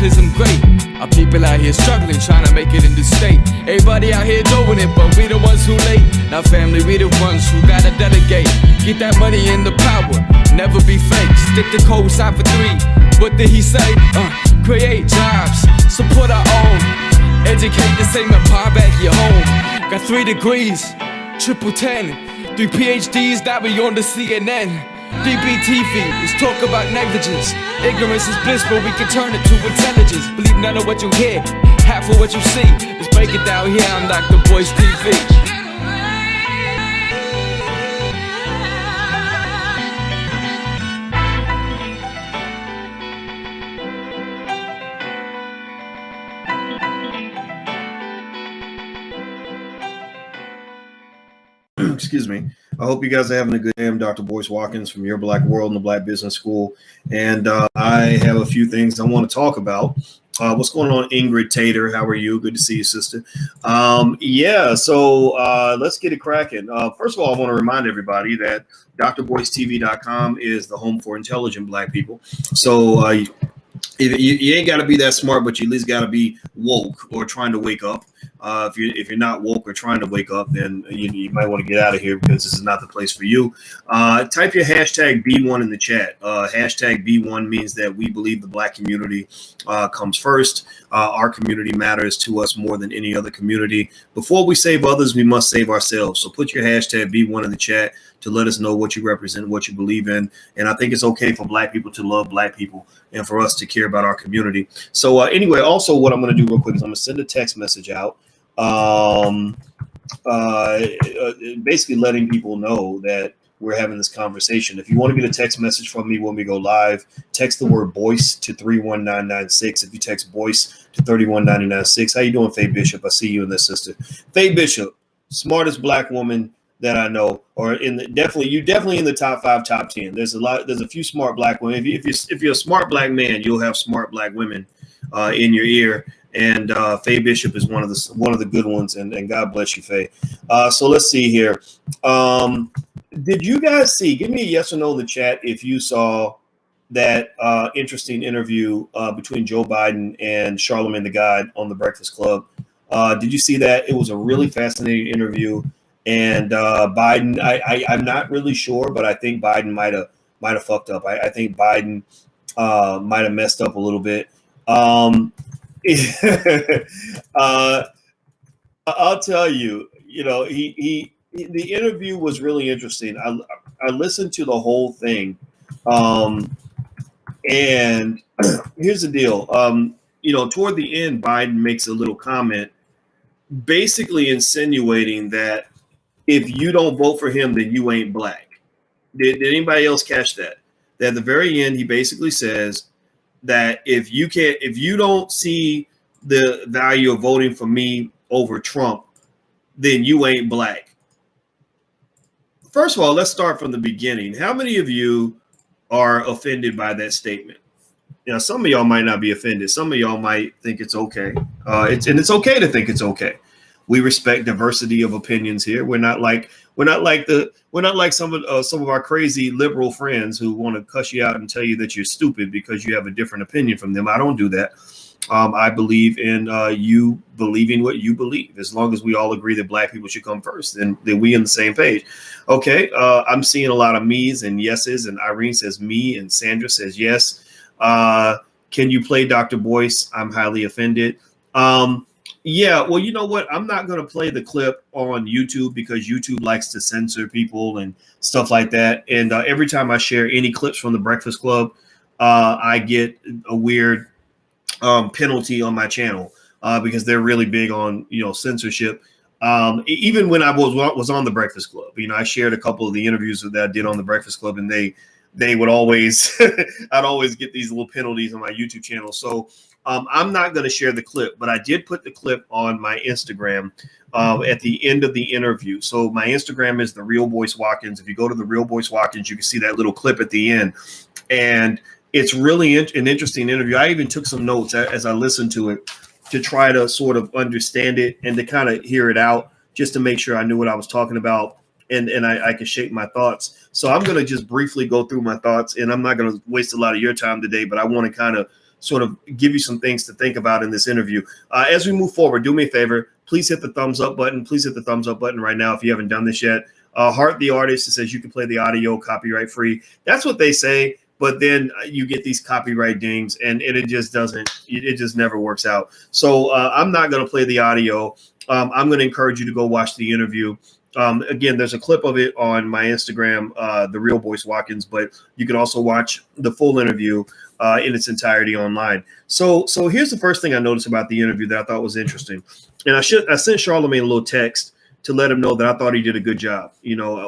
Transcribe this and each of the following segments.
cataclysm great. Our people out here struggling, trying to make it in this state. Everybody out here doing it, but we the ones who late. Now family, we the ones who gotta delegate. Get that money and the power, never be fake. Stick to code, sign for 3. What did he say? Create jobs, support our own. Educate the same empire back your home. Got 3 degrees, triple 10. 3 PhDs, now we on the CNN. BBTV, let's talk about negligence. Ignorance is bliss, but we can turn it to intelligence. Believe none of what you hear, half of what you see. Let's break it down here on Dr. Boyce TV. Excuse me. I hope you guys are having a good day. I'm Dr. Boyce Watkins from Your Black World and the Black Business School. And I have a few things I want to talk about. What's going on, Ingrid Tater? How are you? Good to see you, sister. So let's get it cracking. First of all, I want to remind everybody that drboycetv.com is the home for intelligent Black people. So you ain't got to be that smart, but you at least got to be woke or trying to wake up. If you're not woke or trying to wake up, then you might want to get out of here because this is not the place for you. Type your hashtag BeOne in the chat. Hashtag BeOne means that we believe the Black community comes first. Our community matters to us more than any other community. Before we save others, we must save ourselves. So put your hashtag BeOne in the chat to let us know what you represent, what you believe in. And I think it's okay for Black people to love Black people and for us to care about our community. So anyway, also what I'm going to do real quick is I'm going to send a text message out. Basically letting people know that we're having this conversation. If you want to get a text message from me when we go live, text the word Boyce to 31996. If you text Boyce to 31996, how you doing, Faye Bishop? I see you and this sister. Faye Bishop, smartest Black woman that I know, or definitely in the top 5, top 10. There's a few smart Black women. If you're a smart Black man, you'll have smart Black women in your ear. And Faye Bishop is one of the good ones, and God bless you, Faye. So let's see here. Did you guys see? Give me a yes or no in the chat if you saw that interesting interview between Joe Biden and Charlamagne the God on the Breakfast Club. Did you see that? It was a really fascinating interview, and Biden. I'm not really sure, but I think Biden might have fucked up. I think Biden might have messed up a little bit. I'll tell you, the interview was really interesting. I listened to the whole thing. And here's the deal. Toward the end, Biden makes a little comment basically insinuating that if you don't vote for him, then you ain't Black. Did anybody else catch that? That at the very end, he basically says that if you don't see the value of voting for me over Trump, then you ain't Black. First of all, let's start from the beginning. How many of you are offended by that statement? Some of y'all might not be offended. Some of y'all might think it's okay. It's okay to think it's okay. We respect diversity of opinions here. We're not like some of our crazy liberal friends who want to cuss you out and tell you that you're stupid because you have a different opinion from them. I don't do that. I believe in you believing what you believe. As long as we all agree that Black people should come first, then we on the same page. Okay. I'm seeing a lot of me's and yeses, and Irene says me, and Sandra says yes. Can you play Dr. Boyce? I'm highly offended. Yeah, well, you know what? I'm not going to play the clip on YouTube because YouTube likes to censor people and stuff like that. And every time I share any clips from the Breakfast Club, I get a weird penalty on my channel because they're really big on, censorship. Even when I was on the Breakfast Club, I shared a couple of the interviews that I did on the Breakfast Club, and they would always, I'd always get these little penalties on my YouTube channel. So I'm not going to share the clip, but I did put the clip on my Instagram at the end of the interview. So my Instagram is The Real Boyce Watkins. If you go to The Real Boyce Watkins, you can see that little clip at the end. And it's really an interesting interview. I even took some notes as I listened to it to try to sort of understand it and to kind of hear it out just to make sure I knew what I was talking about and I could shape my thoughts. So I'm going to just briefly go through my thoughts, and I'm not going to waste a lot of your time today, but I want to kind of sort of give you some things to think about in this interview. As we move forward, do me a favor, please hit the thumbs up button. Please hit the thumbs up button right now if you haven't done this yet. Heart the Artist, it says you can play the audio copyright free. That's what they say, but then you get these copyright dings, and it just doesn't. It just never works out. So I'm not going to play the audio. I'm going to encourage you to go watch the interview. Again, there's a clip of it on my Instagram, The Real Boyce Watkins, but you can also watch the full interview in its entirety online. So here's the first thing I noticed about the interview that I thought was interesting. And I sent Charlamagne a little text to let him know that I thought he did a good job.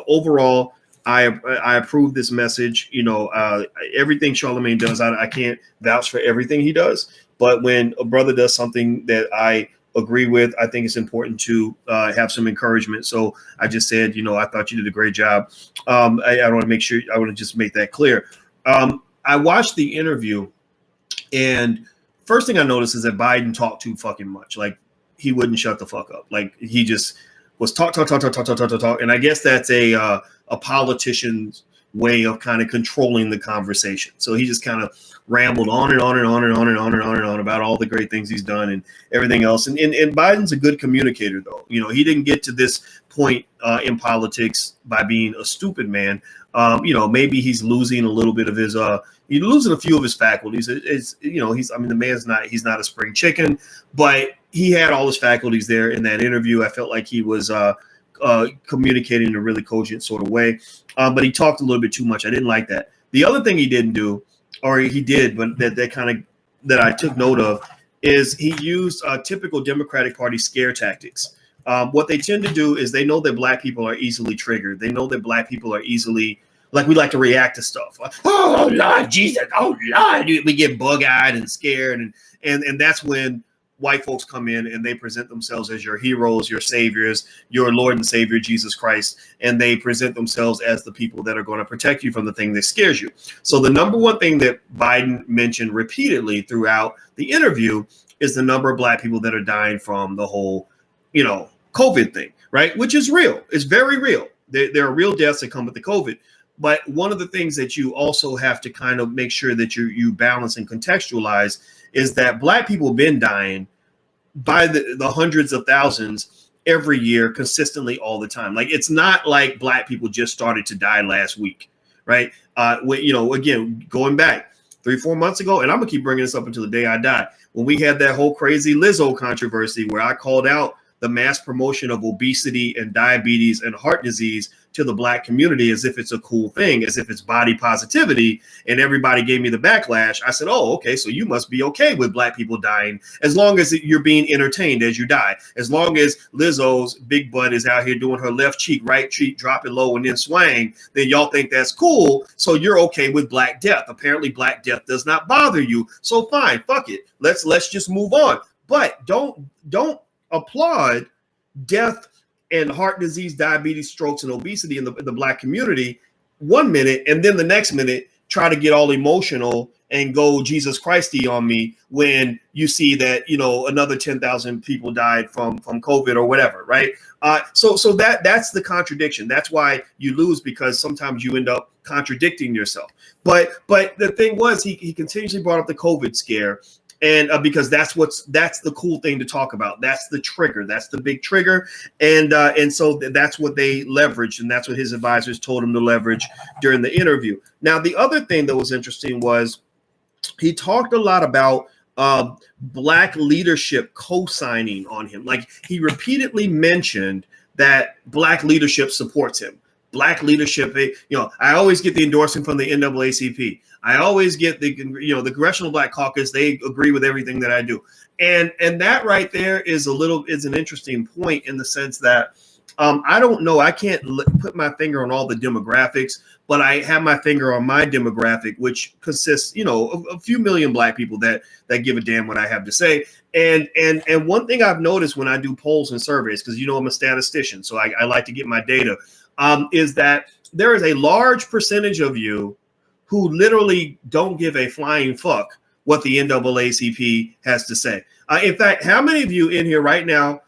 Overall, I approve this message. Everything Charlamagne does, I can't vouch for everything he does, but when a brother does something that I agree with, I think it's important to have some encouragement. So I just said, I thought you did a great job. I want to just make that clear. I watched the interview, and first thing I noticed is that Biden talked too fucking much. Like, he wouldn't shut the fuck up. Like, he just was talk. And I guess that's a politician's way of kind of controlling the conversation. So he just kind of rambled on and on and on and on and on and on and on about all the great things he's done and everything else. And Biden's a good communicator, though. He didn't get to this point in politics by being a stupid man. Maybe he's losing a little bit of his he's losing a few of his faculties. The man's not a spring chicken, but he had all his faculties there in that interview. I felt like he was communicating in a really cogent sort of way, but he talked a little bit too much. I didn't like that. The other thing he didn't do, or he did, but that I took note of, is he used typical Democratic Party scare tactics. What they tend to do is they know that Black people are easily triggered. They know that Black people are easily, like, we like to react to stuff. Like, oh Lord Jesus, oh Lord, we get bug-eyed and scared, and that's when white folks come in and they present themselves as your heroes, your saviors, your Lord and Savior Jesus Christ, and they present themselves as the people that are going to protect you from the thing that scares you. So the number one thing that Biden mentioned repeatedly throughout the interview is the number of Black people that are dying from the whole, COVID thing, right? Which is real. It's very real. There are real deaths that come with the COVID. But one of the things that you also have to kind of make sure that you balance and contextualize is that Black people have been dying by the hundreds of thousands every year, consistently, all the time. Like, it's not like Black people just started to die last week, right? Again, going back 3-4 months ago, and I'm gonna keep bringing this up until the day I die, when we had that whole crazy Lizzo controversy where I called out the mass promotion of obesity and diabetes and heart disease to the Black community as if it's a cool thing, as if it's body positivity, and everybody gave me the backlash. I said, oh, okay, so you must be okay with Black people dying as long as you're being entertained as you die. As long as Lizzo's big butt is out here doing her left cheek, right cheek, drop it low and then swang, then y'all think that's cool, so you're okay with Black death. Apparently Black death does not bother you, so fine, fuck it. Let's just move on. But don't applaud death and heart disease, diabetes, strokes, and obesity in the Black community 1 minute, and then the next minute try to get all emotional and go Jesus Christy on me when you see that another 10,000 people died from COVID or whatever, right? So that's the contradiction. That's why you lose, because sometimes you end up contradicting yourself. But the thing was, he continuously brought up the COVID scare. And because that's the cool thing to talk about. That's the trigger. That's the big trigger. And so that's what they leveraged. And that's what his advisors told him to leverage during the interview. Now, the other thing that was interesting was he talked a lot about Black leadership co-signing on him. Like, he repeatedly mentioned that Black leadership supports him. Black leadership, I always get the endorsement from the NAACP. I always get the Congressional Black Caucus. They agree with everything that I do. And that right there is an interesting point, in the sense that I don't know. I can't put my finger on all the demographics, but I have my finger on my demographic, which consists, of a few million Black people that give a damn what I have to say. And one thing I've noticed when I do polls and surveys, because I'm a statistician, so I like to get my data, is that there is a large percentage of you who literally don't give a flying fuck what the NAACP has to say. In fact, how many of you in here right now,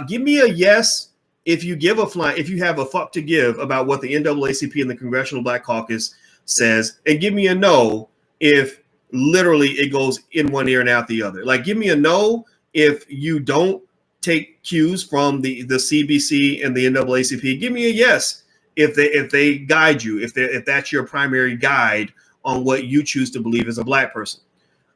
give me a yes if you have a fuck to give about what the NAACP and the Congressional Black Caucus says, and give me a no if literally it goes in one ear and out the other. Like, give me a no if you don't take cues from the CBC and the NAACP. Give me a yes if they guide you, if that's your primary guide on what you choose to believe as a black person.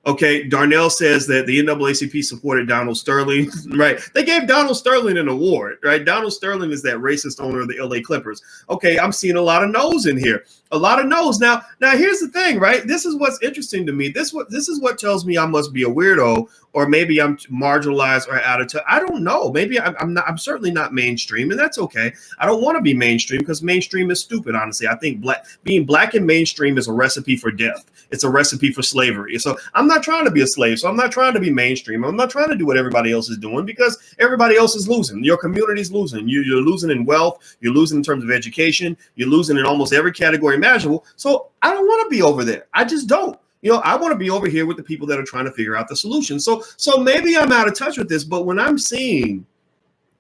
Okay, Darnell says that the NAACP supported Donald Sterling, right? They gave Donald Sterling an award, right? Donald Sterling is that racist owner of the LA Clippers. Okay, I'm seeing a lot of no's in here. A lot of no's. Now here's the thing, right? This is what's interesting to me. This is what tells me I must be a weirdo, or maybe I'm marginalized or out of touch. I don't know. Maybe I'm not. I'm certainly not mainstream, and that's okay. I don't want to be mainstream because mainstream is stupid. Honestly, I think being black and mainstream is a recipe for death. It's a recipe for slavery. So I'm not trying to be a slave. So I'm not trying to be mainstream. I'm not trying to do what everybody else is doing because everybody else is losing. Your community's losing. You're losing in wealth. You're losing in terms of education. You're losing in almost every category imaginable. So I don't want to be over there. I just don't. I want to be over here with the people that are trying to figure out the solution. So maybe I'm out of touch with this, but when I'm seeing,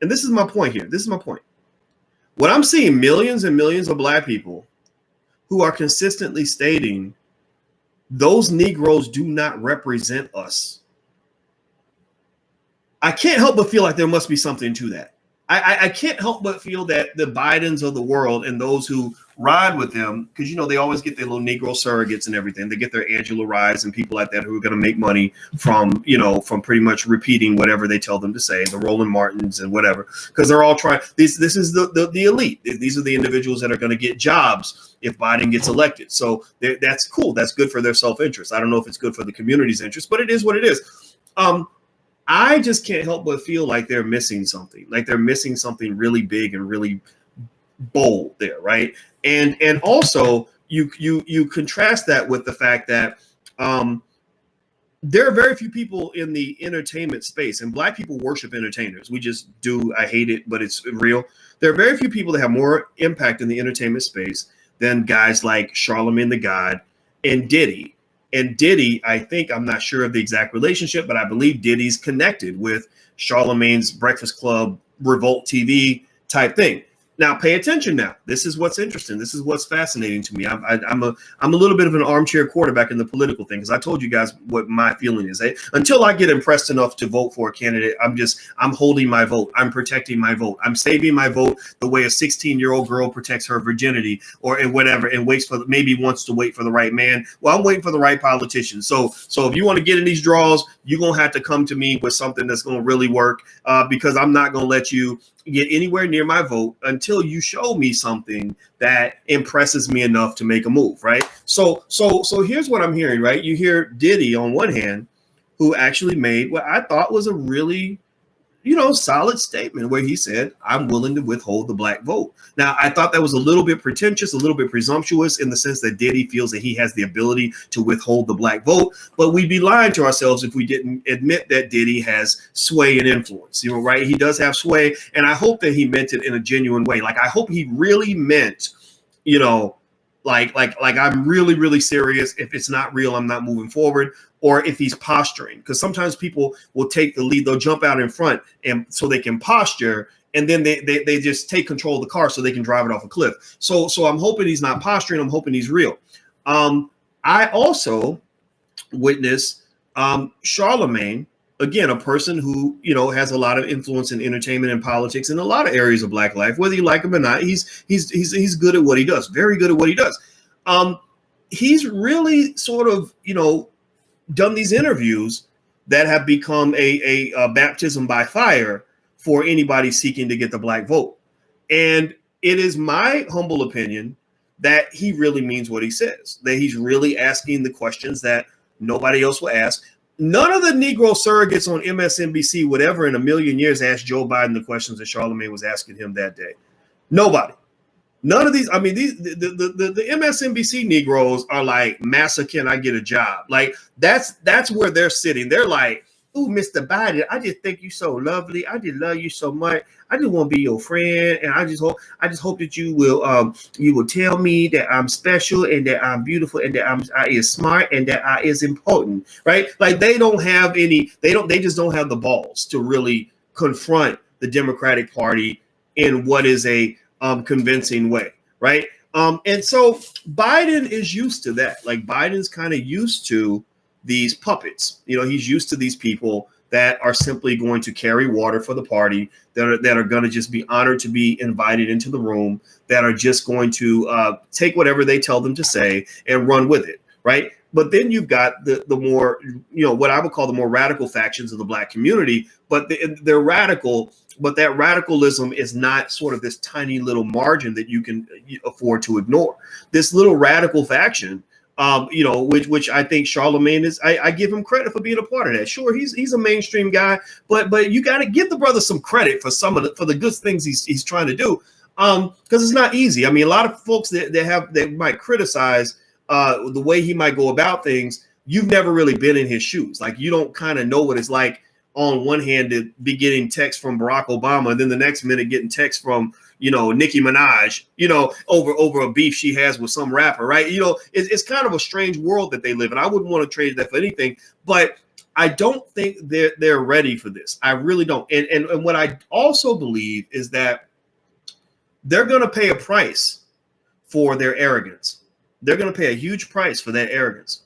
and this is my point here, when I'm seeing millions and millions of black people who are consistently stating those Negroes do not represent us, I can't help but feel like there must be something to that. I can't help but feel that the Bidens of the world and those who ride with them, because they always get their little Negro surrogates and everything. They get their Angela Ryes and people like that who are going to make money from pretty much repeating whatever they tell them to say, the Roland Martins and whatever, because they're all trying. This is the elite. These are the individuals that are going to get jobs if Biden gets elected. So that's cool. That's good for their self-interest. I don't know if it's good for the community's interest, but it is what it is. I just can't help but feel like they're missing something, really big and really bold there, right? And also you contrast that with the fact that there are very few people in the entertainment space, and black people worship entertainers. We just do. I hate it, but it's real. There are very few people that have more impact in the entertainment space than guys like Charlamagne the God and Diddy. And Diddy, I think, I'm not sure of the exact relationship, but I believe Diddy's connected with Charlamagne's Breakfast Club, Revolt TV type thing. Now, pay attention now. This is what's interesting. This is what's fascinating to me. I'm a little bit of an armchair quarterback in the political thing, because I told you guys what my feeling is. Until I get impressed enough to vote for a candidate, I'm holding my vote. I'm protecting my vote. I'm saving my vote the way a 16-year-old girl protects her virginity and whatever, and wants to wait for the right man. Well, I'm waiting for the right politician. So if you want to get in these draws, you're going to have to come to me with something that's going to really work, because I'm not going to let you get anywhere near my vote until you show me something that impresses me enough to make a move, right? So here's what I'm hearing, right? You hear Diddy on one hand, who actually made what I thought was a really, solid statement where he said, I'm willing to withhold the black vote. Now, I thought that was a little bit pretentious, a little bit presumptuous, in the sense that Diddy feels that he has the ability to withhold the black vote, but we'd be lying to ourselves if we didn't admit that Diddy has sway and influence, right? He does have sway, and I hope that he meant it in a genuine way. Like, I hope he really meant, like I'm really, really serious. If it's not real, I'm not moving forward. Or if he's posturing, because sometimes people will take the lead, they'll jump out in front and so they can posture, and then they just take control of the car so they can drive it off a cliff. So I'm hoping he's not posturing. I'm hoping he's real. I also witnessed Charlamagne, again, a person who has a lot of influence in entertainment and politics in a lot of areas of black life. Whether you like him or not, he's good at what he does. Very good at what he does. He's really sort of done these interviews that have become a baptism by fire for anybody seeking to get the black vote. And it is my humble opinion that he really means what he says, that he's really asking the questions that nobody else will ask. None of the Negro surrogates on MSNBC would ever in a million years ask Joe Biden the questions that Charlamagne was asking him that day. Nobody. None of these. I mean, the MSNBC Negroes are like, "Massa, can I get a job?" Like that's where they're sitting. They're like, "Ooh, Mr. Biden, I just think you're so lovely. I just love you so much. I just want to be your friend, and I just hope that you will tell me that I'm special and that I'm beautiful and that I is smart and that I is important." Right? Like they just don't have the balls to really confront the Democratic Party in what is a convincing way, right? And so Biden is used to that. Like Biden's kind of used to these puppets. He's used to these people that are simply going to carry water for the party, that are going to just be honored to be invited into the room, that are just going to take whatever they tell them to say and run with it, right? But then you've got the more, what I would call the more radical factions of the Black community, but they're radical, but that radicalism is not sort of this tiny little margin that you can afford to ignore. This little radical faction, which I think Charlemagne is, I give him credit for being a part of that. Sure, he's a mainstream guy, but you got to give the brother some credit for for the good things he's trying to do, because it's not easy. I mean, a lot of folks that might criticize the way he might go about things. You've never really been in his shoes. Like, you don't kind of know what it's like on one hand to be getting text from Barack Obama, and then the next minute getting text from Nicki Minaj, over a beef she has with some rapper, right? It's kind of a strange world that they live in. I wouldn't want to trade that for anything, but I don't think they're ready for this. I really don't. And what I also believe is that they're going to pay a price for their arrogance. They're going to pay a huge price for that arrogance.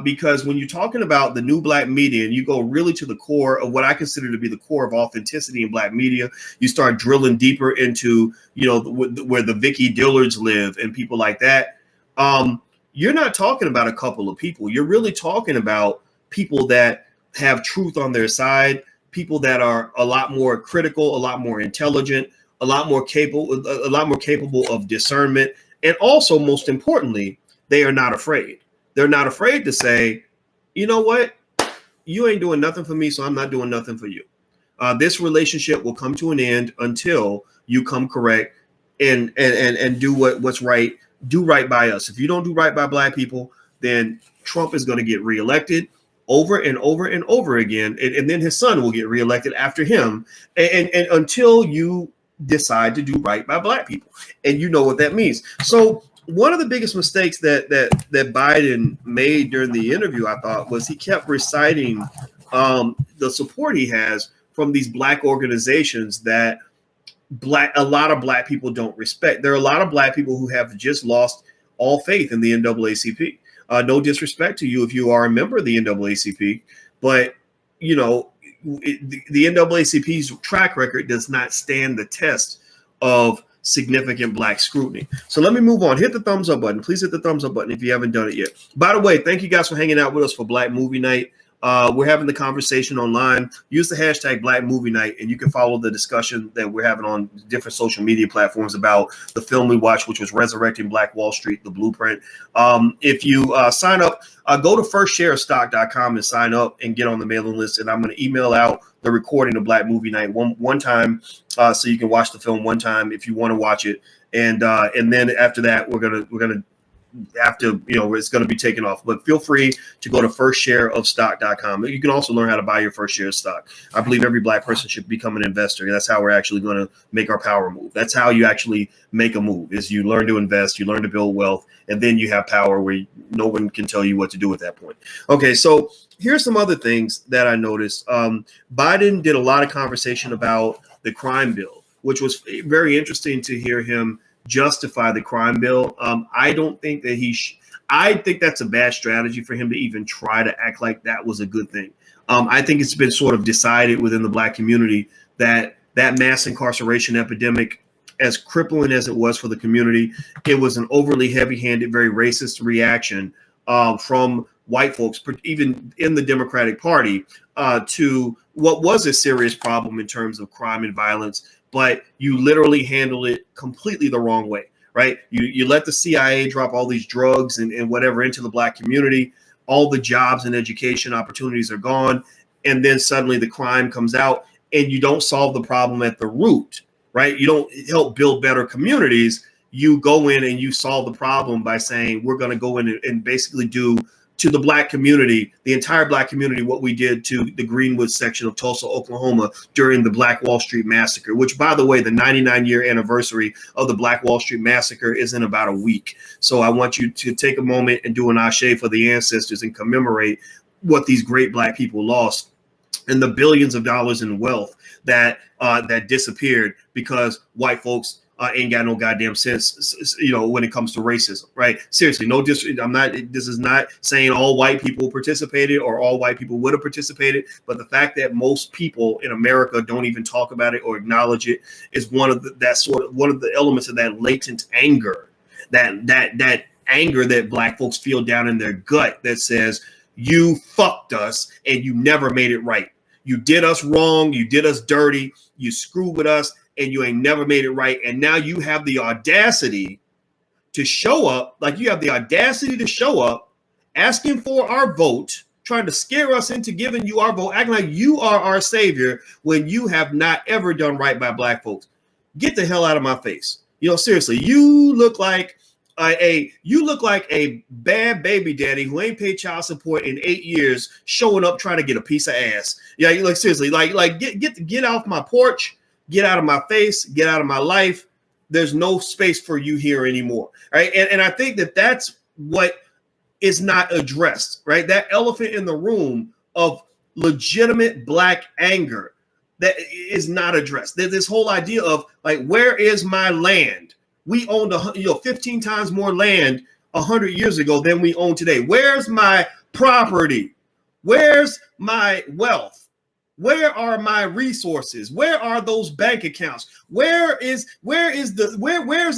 Because when you're talking about the new Black media, and you go really to the core of what I consider to be the core of authenticity in Black media, you start drilling deeper into, where the Vicky Dillards live and people like that. You're not talking about a couple of people. You're really talking about people that have truth on their side, people that are a lot more critical, a lot more intelligent, a lot more capable of discernment. And also, most importantly, they are not afraid. They're not afraid to say, you know what? You ain't doing nothing for me, so I'm not doing nothing for you. This relationship will come to an end until you come correct and do what's right. Do right by us. If you don't do right by Black people, then Trump is going to get reelected over and over and over again. And then his son will get reelected after him. And until you decide to do right by Black people. And you know what that means. So one of the biggest mistakes that Biden made during the interview, I thought, was he kept reciting the support he has from these Black organizations that a lot of Black people don't respect. There are a lot of Black people who have just lost all faith in the NAACP. No disrespect to you if you are a member of the NAACP, but the NAACP's track record does not stand the test of significant Black scrutiny. So let me move on. Hit the thumbs up button. Please hit the thumbs up button if you haven't done it yet. By the way, thank you guys for hanging out with us for Black Movie Night. We're having the conversation online. Use the hashtag Black Movie Night, and you can follow the discussion that we're having on different social media platforms about the film we watched, which was Resurrecting Black Wall Street, The Blueprint. If you sign up, go to firstshareofstock.com and sign up and get on the mailing list. And I'm going to email out the recording of Black Movie Night one time, so you can watch the film one time if you want to watch it. And then after that, we're gonna after it's going to be taken off. But feel free to go to firstshareofstock.com. You can also learn how to buy your first share of stock. I believe every Black person should become an investor. That's how we're actually going to make our power move. That's how you actually make a move, is you learn to invest, you learn to build wealth, and then you have power where no one can tell you what to do at that point. Okay, so here's some other things that I noticed. Biden did a lot of conversation about the crime bill, which was very interesting to hear him justify the crime bill. I don't think that I think that's a bad strategy for him to even try to act like that was a good thing. I think it's been sort of decided within the Black community that mass incarceration epidemic, as crippling as it was for the community, it was an overly heavy-handed, very racist reaction from white folks, even in the Democratic Party, to what was a serious problem in terms of crime and violence. But you literally handle it completely the wrong way, right? You let the CIA drop all these drugs and whatever into the Black community. All the jobs and education opportunities are gone. And then suddenly the crime comes out, and you don't solve the problem at the root, right? You don't help build better communities. You go in and you solve the problem by saying, we're going to go in and basically do to the Black community, the entire Black community, what we did to the Greenwood section of Tulsa, Oklahoma during the Black Wall Street Massacre, which, by the way, the 99-year anniversary of the Black Wall Street Massacre is in about a week. So I want you to take a moment and do an ashe for the ancestors and commemorate what these great Black people lost and the billions of dollars in wealth that disappeared because white folks ain't got no goddamn sense, when it comes to racism, right? Seriously, no this is not saying all white people participated or all white people would have participated, but the fact that most people in America don't even talk about it or acknowledge it is one of the elements of that latent anger, that anger that black folks feel down in their gut that says, you fucked us and you never made it right. You did us wrong. You did us dirty. You screwed with us and you ain't never made it right. And now you have the audacity to show up, asking for our vote, trying to scare us into giving you our vote, acting like you are our savior when you have not ever done right by black folks. Get the hell out of my face. Seriously, you look like a bad baby daddy who ain't paid child support in 8 years, showing up trying to get a piece of ass. Yeah, you like seriously, get off my porch, get out of my face, get out of my life. There's no space for you here anymore, right? And I think that's what is not addressed, right? That elephant in the room of legitimate black anger that is not addressed. There's this whole idea of where is my land? We owned 15 times more land 100 years ago than we own today. Where's my property? Where's my wealth? Where are my resources? Where are those bank accounts? Where's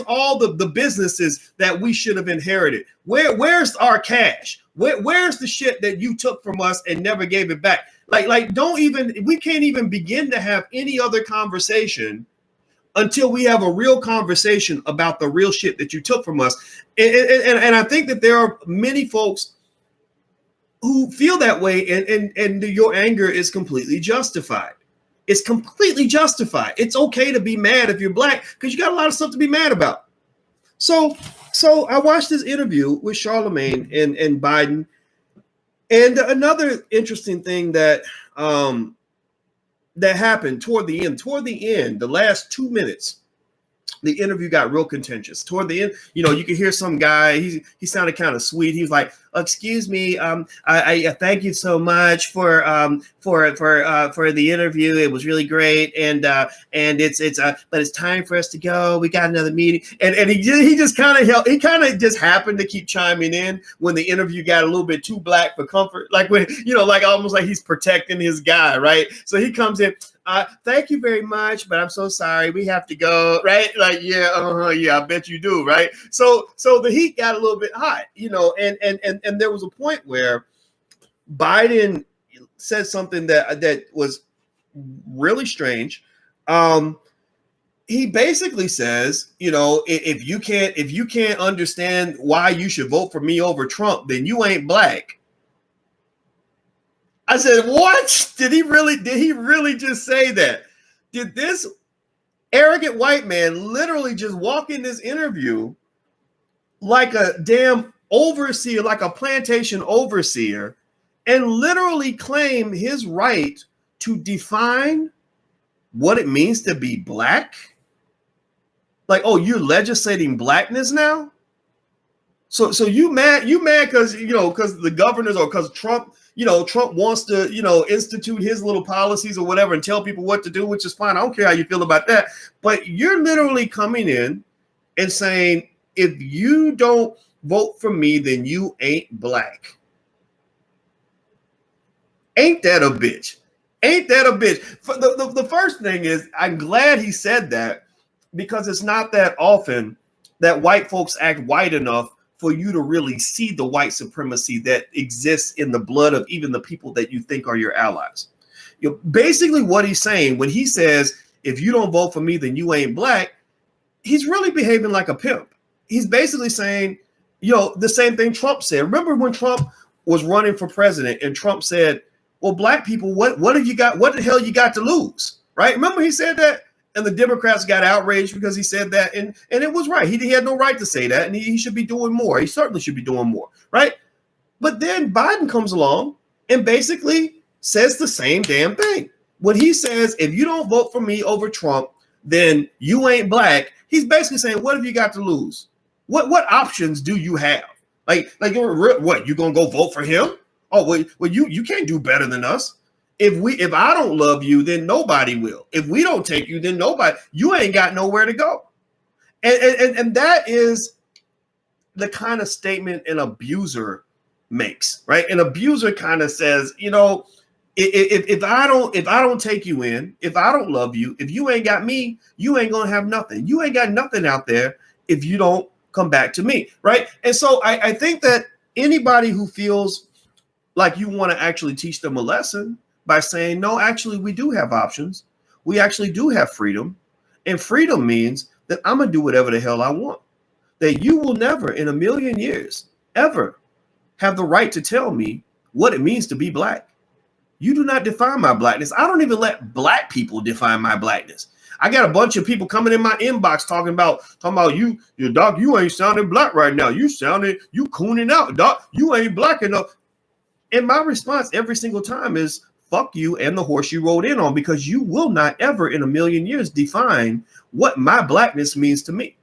all the businesses that we should have inherited? Where's our cash? Where's the shit that you took from us and never gave it back? We can't even begin to have any other conversation until we have a real conversation about the real shit that you took from us. And I think that there are many folks who feel that way, and your anger is completely justified. It's completely justified. It's okay to be mad if you're black because you got a lot of stuff to be mad about. So I watched this interview with Charlemagne and Biden. And another interesting thing that happened toward the end, the last 2 minutes, the interview got real contentious. Toward the end, you could hear some guy, he sounded kind of sweet. He was like, excuse me, I thank you so much for the interview. It was really great. And but it's time for us to go. We got another meeting. And he just kind of just happened to keep chiming in when the interview got a little bit too black for comfort. Almost like he's protecting his guy, right? So he comes in, thank you very much, but I'm so sorry. We have to go, right? Yeah, I bet you do, right? So the heat got a little bit hot, and there was a point where Biden said something that was really strange. He basically says, if you can't understand why you should vote for me over Trump, then you ain't black. I said, what? Did he really just say that? Did this arrogant white man literally just walk in this interview like a damn overseer, like a plantation overseer, and literally claim his right to define what it means to be black? You're legislating blackness now? So you mad because the governors or because Trump wants to, institute his little policies or whatever and tell people what to do, which is fine. I don't care how you feel about that. But you're literally coming in and saying, if you don't vote for me, then you ain't black. Ain't that a bitch? Ain't that a bitch? The first thing is, I'm glad he said that, because it's not that often that white folks act white enough for you to really see the white supremacy that exists in the blood of even the people that you think are your allies. Basically what he's saying when he says, if you don't vote for me, then you ain't black, he's really behaving like a pimp. He's basically saying, the same thing Trump said. Remember when Trump was running for president and Trump said, well, black people, what have you got? What the hell you got to lose? Right? Remember he said that? And the Democrats got outraged because he said that. And it was right. He had no right to say that. And he should be doing more. He certainly should be doing more. Right? But then Biden comes along and basically says the same damn thing. When he says, if you don't vote for me over Trump, then you ain't black. He's basically saying, what have you got to lose? What options do you have? What, you going to go vote for him? Oh, well, you can't do better than us. If I don't love you, then nobody will. If we don't take you, then nobody. You ain't got nowhere to go. And that is the kind of statement an abuser makes, right? An abuser kind of says, you know, if I don't take you in, if I don't love you, if you ain't got me, you ain't gonna have nothing. You ain't got nothing out there if you don't come back to me, right? And so I think that anybody who feels like you want to actually teach them a lesson by saying, no, actually, we do have options. We actually do have freedom. And freedom means that I'm gonna do whatever the hell I want. That you will never in a million years ever have the right to tell me what it means to be black. You do not define my blackness. I don't even let black people define my blackness. I got a bunch of people coming in my inbox talking about you, your doc, you ain't sounding black right now. You cooning out, doc. You ain't black enough. And my response every single time is fuck you and the horse you rode in on, because you will not ever in a million years define what my blackness means to me.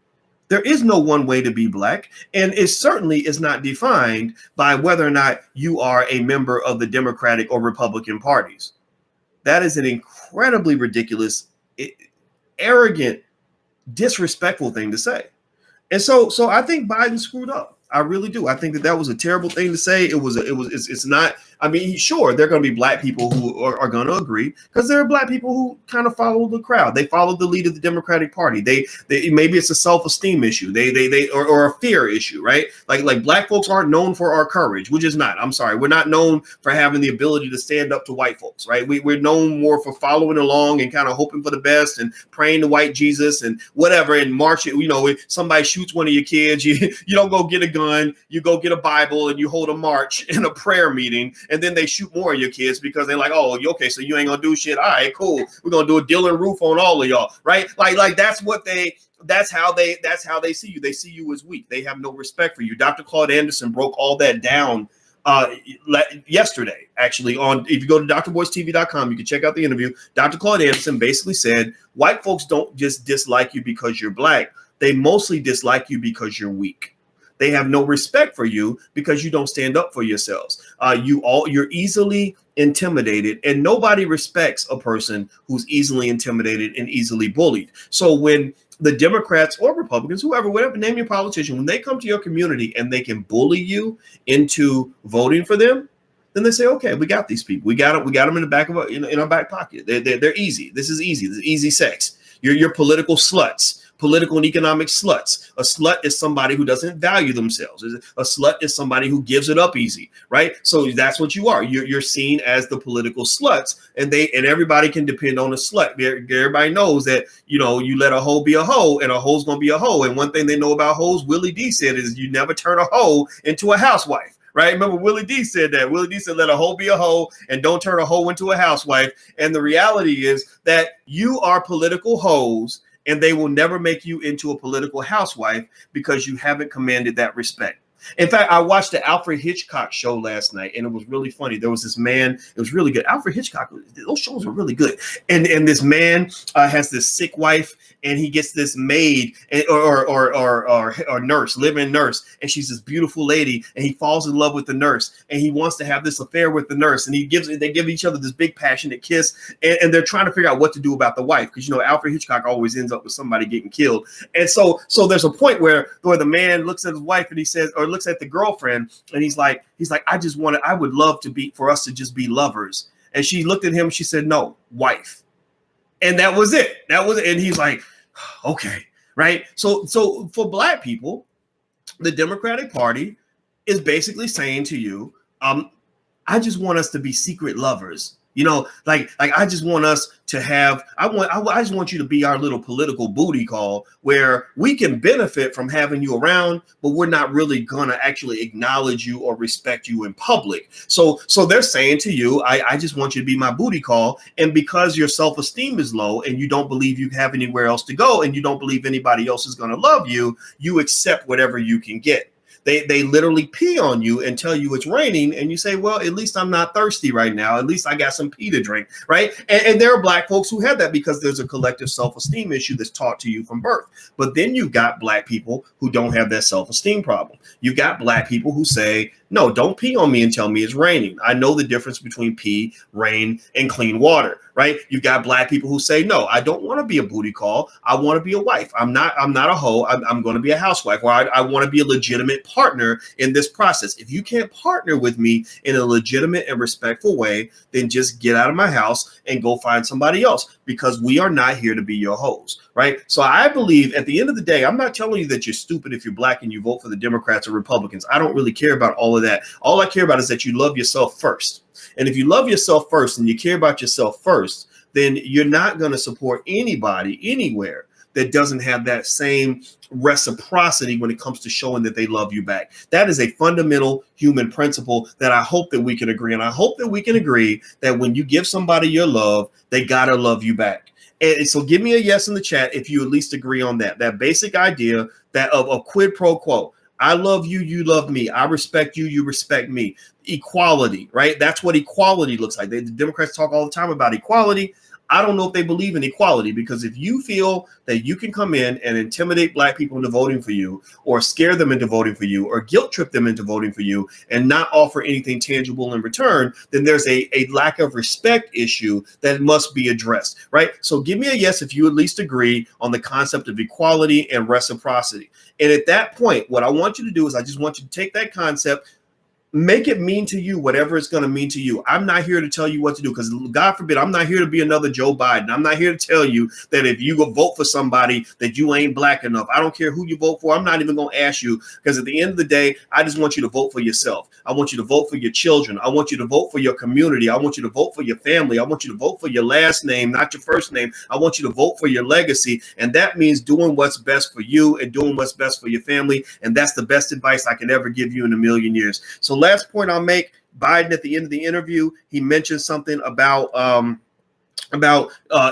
There is no one way to be black, and it certainly is not defined by whether or not you are a member of the Democratic or Republican parties. That is an incredibly ridiculous, arrogant, disrespectful thing to say. And so I think Biden screwed up. I really do. I think that was a terrible thing to say. It's not. I mean, sure, there are going to be black people who are going to agree, because there are black people who kind of follow the crowd. They follow the lead of the Democratic Party. They maybe it's a self-esteem issue. Or a fear issue, right? Like black folks aren't known for our courage. We're just not. I'm sorry. We're not known for having the ability to stand up to white folks, right? We're known more for following along and kind of hoping for the best and praying to white Jesus and whatever, and marching. You know, if somebody shoots one of your kids, you don't go get a gun. You go get a Bible and you hold a march in a prayer meeting. And then they shoot more of your kids because they're like, oh, okay, so you ain't gonna do shit. All right, cool. We're gonna do a Dylan roof on all of y'all, right? Like that's how they see you. They see you as weak. They have no respect for you. Dr. Claude Anderson broke all that down yesterday, actually. If you go to drboystv.com, you can check out the interview. Dr. Claude Anderson basically said white folks don't just dislike you because you're black. They mostly dislike you because you're weak. They have no respect for you because you don't stand up for yourselves. You're easily intimidated, and nobody respects a person who's easily intimidated and easily bullied. So when the Democrats or Republicans, whoever, whatever, name your politician, when they come to your community and they can bully you into voting for them, then they say, okay, we got these people. We got them in the back of in our back pocket. They're easy. This is easy. This is easy sex. You're political sluts. Political and economic sluts. A slut is somebody who doesn't value themselves. A slut is somebody who gives it up easy, right? So that's what you are. You're seen as the political sluts, and everybody can depend on a slut. Everybody knows that, you let a hoe be a hoe, and a hoe's gonna be a hoe. And one thing they know about hoes, Willie D said, is you never turn a hoe into a housewife. Right? Remember, Willie D said that. Willie D said, let a hoe be a hoe and don't turn a hoe into a housewife. And the reality is that you are political hoes, and they will never make you into a political housewife because you haven't commanded that respect. In fact, I watched the Alfred Hitchcock show last night, and it was really funny. There was this man, it was really good. Alfred Hitchcock, those shows are really good. And this man has this sick wife, and he gets this maid or nurse, live-in nurse, and she's this beautiful lady, and he falls in love with the nurse, and he wants to have this affair with the nurse, and they give each other this big passionate kiss, and they're trying to figure out what to do about the wife, because Alfred Hitchcock always ends up with somebody getting killed. And so there's a point where the man looks at his wife and he says, or looks at the girlfriend, and he's like, I would love for us to just be lovers. And she looked at him, she said, no, wife. And that was it. And he's like, okay, right? So for black people, the Democratic Party is basically saying to you, I just want us to be secret lovers. Like I just want us to have, I just want you to be our little political booty call where we can benefit from having you around, but we're not really gonna actually acknowledge you or respect you in public. So they're saying to you, I just want you to be my booty call. And because your self-esteem is low and you don't believe you have anywhere else to go, and you don't believe anybody else is gonna love you, you accept whatever you can get. They literally pee on you and tell you it's raining, and you say, well, at least I'm not thirsty right now. At least I got some pee to drink, right? And there are black folks who have that because there's a collective self-esteem issue that's taught to you from birth. But then you got black people who don't have that self-esteem problem. You got black people who say, no, don't pee on me and tell me it's raining. I know the difference between pee, rain, and clean water, right? You got black people who say, no, I don't want to be a booty call. I want to be a wife. I'm not a hoe. I'm going to be a housewife, or I want to be a legitimate partner in this process. If you can't partner with me in a legitimate and respectful way, then just get out of my house and go find somebody else, because we are not here to be your hoes, right? So I believe at the end of the day, I'm not telling you that you're stupid if you're black and you vote for the Democrats or Republicans. I don't really care about all of that. All I care about is that you love yourself first. And if you love yourself first and you care about yourself first, then you're not going to support anybody anywhere that doesn't have that same reciprocity when it comes to showing that they love you back. That is a fundamental human principle that I hope that we can agree on. I hope that we can agree that when you give somebody your love, they got to love you back. And so give me a yes in the chat if you at least agree on that basic idea that of a quid pro quo. I love you, you love me. I respect you, you respect me. Equality, right? That's what equality looks like. The Democrats talk all the time about equality. I don't know if they believe in equality, because if you feel that you can come in and intimidate black people into voting for you, or scare them into voting for you, or guilt trip them into voting for you, and not offer anything tangible in return, then there's a lack of respect issue that must be addressed, right? So give me a yes if you at least agree on the concept of equality and reciprocity. And at that point, what I want you to do is I just want you to take that concept, make it mean to you whatever it's going to mean to you. I'm not here to tell you what to do, because God forbid, I'm not here to be another Joe Biden. I'm not here to tell you that if you go vote for somebody that you ain't black enough. I don't care who you vote for. I'm not even going to ask you, because at the end of the day, I just want you to vote for yourself. I want you to vote for your children. I want you to vote for your community. I want you to vote for your family. I want you to vote for your last name, not your first name. I want you to vote for your legacy. And that means doing what's best for you and doing what's best for your family. And that's the best advice I can ever give you in a million years. So last point I'll make, Biden at the end of the interview, he mentioned something about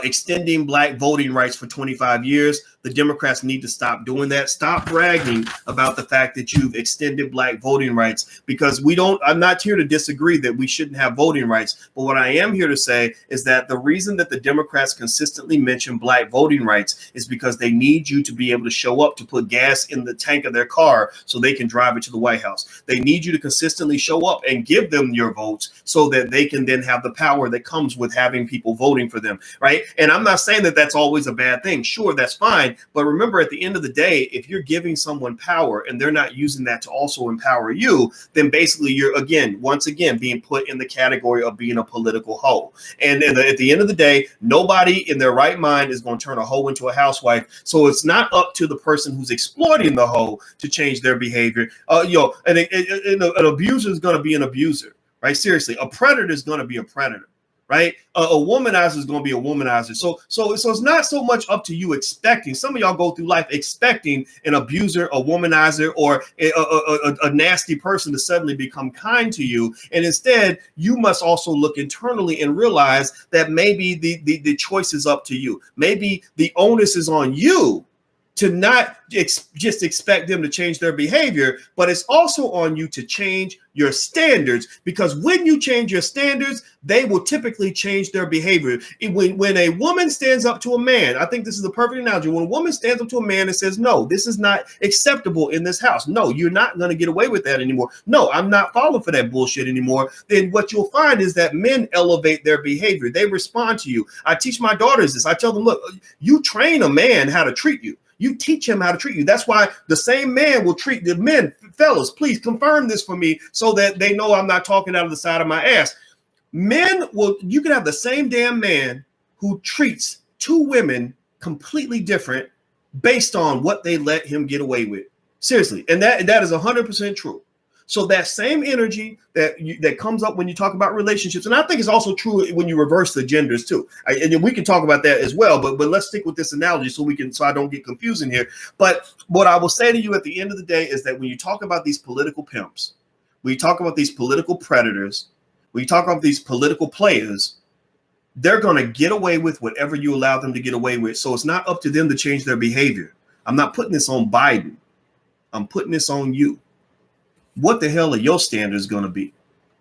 extending black voting rights for 25 years. The Democrats need to stop doing that. Stop bragging about the fact that you've extended black voting rights, because I'm not here to disagree that we shouldn't have voting rights. But what I am here to say is that the reason that the Democrats consistently mention black voting rights is because they need you to be able to show up to put gas in the tank of their car so they can drive it to the White House. They need you to consistently show up and give them your votes so that they can then have the power that comes with having people voting for them, right? And I'm not saying that that's always a bad thing. Sure, that's fine. But remember, at the end of the day, if you're giving someone power and they're not using that to also empower you, then basically you're, once again, being put in the category of being a political hoe. And at the end of the day, nobody in their right mind is going to turn a hoe into a housewife. So it's not up to the person who's exploiting the hoe to change their behavior. An abuser is going to be an abuser, right? Seriously, a predator is going to be a predator. Right? A womanizer is going to be a womanizer. So it's not so much up to you expecting. Some of y'all go through life expecting an abuser, a womanizer, or a nasty person to suddenly become kind to you. And instead, you must also look internally and realize that maybe the choice is up to you. Maybe the onus is on you to not just expect them to change their behavior, but it's also on you to change your standards, because when you change your standards, they will typically change their behavior. When a woman stands up to a man, I think this is the perfect analogy. When a woman stands up to a man and says, no, this is not acceptable in this house. No, you're not going to get away with that anymore. No, I'm not falling for that bullshit anymore. Then what you'll find is that men elevate their behavior. They respond to you. I teach my daughters this. I tell them, look, you train a man how to treat you. You teach him how to treat you. That's why the same man will treat the men. Fellas, please confirm this for me so that they know I'm not talking out of the side of my ass. You can have the same damn man who treats two women completely different based on what they let him get away with. Seriously. And that is 100% true. So that same energy that comes up when you talk about relationships, and I think it's also true when you reverse the genders too. And we can talk about that as well, but let's stick with this analogy so I don't get confusing here. But what I will say to you at the end of the day is that when you talk about these political pimps, when you talk about these political predators, when you talk about these political players, they're going to get away with whatever you allow them to get away with. So it's not up to them to change their behavior. I'm not putting this on Biden. I'm putting this on you. What the hell are your standards going to be?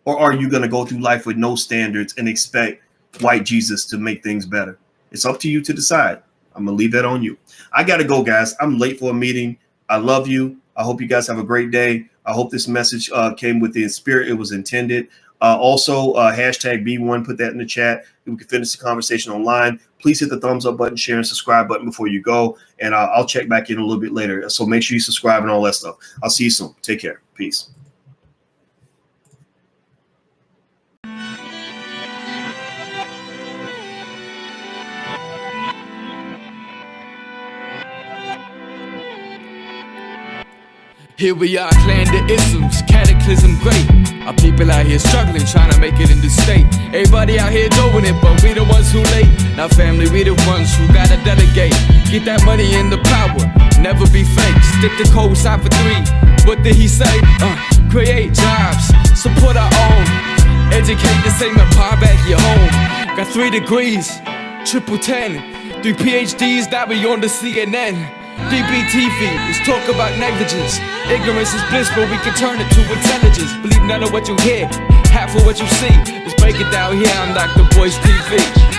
Or are you going to go through life with no standards and expect white Jesus to make things better? It's up to you to decide. I'm going to leave that on you. I got to go, guys. I'm late for a meeting. I love you. I hope you guys have a great day. I hope this message came with the spirit it was intended. Also, hashtag BeOne, put that in the chat. We can finish the conversation online. Please hit the thumbs up button, share, and subscribe button before you go. And I'll check back in a little bit later. So make sure you subscribe and all that stuff. I'll see you soon. Take care. Peace. Here we are, clan the isms, cataclysm great. Our people out here struggling, trying to make it in this state. Everybody out here doing it, but we the ones who late. Now family, we the ones who gotta delegate. Get that money and the power, never be fake. Stick to code, sign for 3. What did he say? Create jobs, support our own. Educate the same empire back your home. Got 3 degrees, triple 10. 3 PhDs, now we on the CNN. BBTV, let's talk about negligence. Ignorance is bliss, but we can turn it to intelligence. Believe none of what you hear, half of what you see. Let's break it down here on Dr. Boy's TV.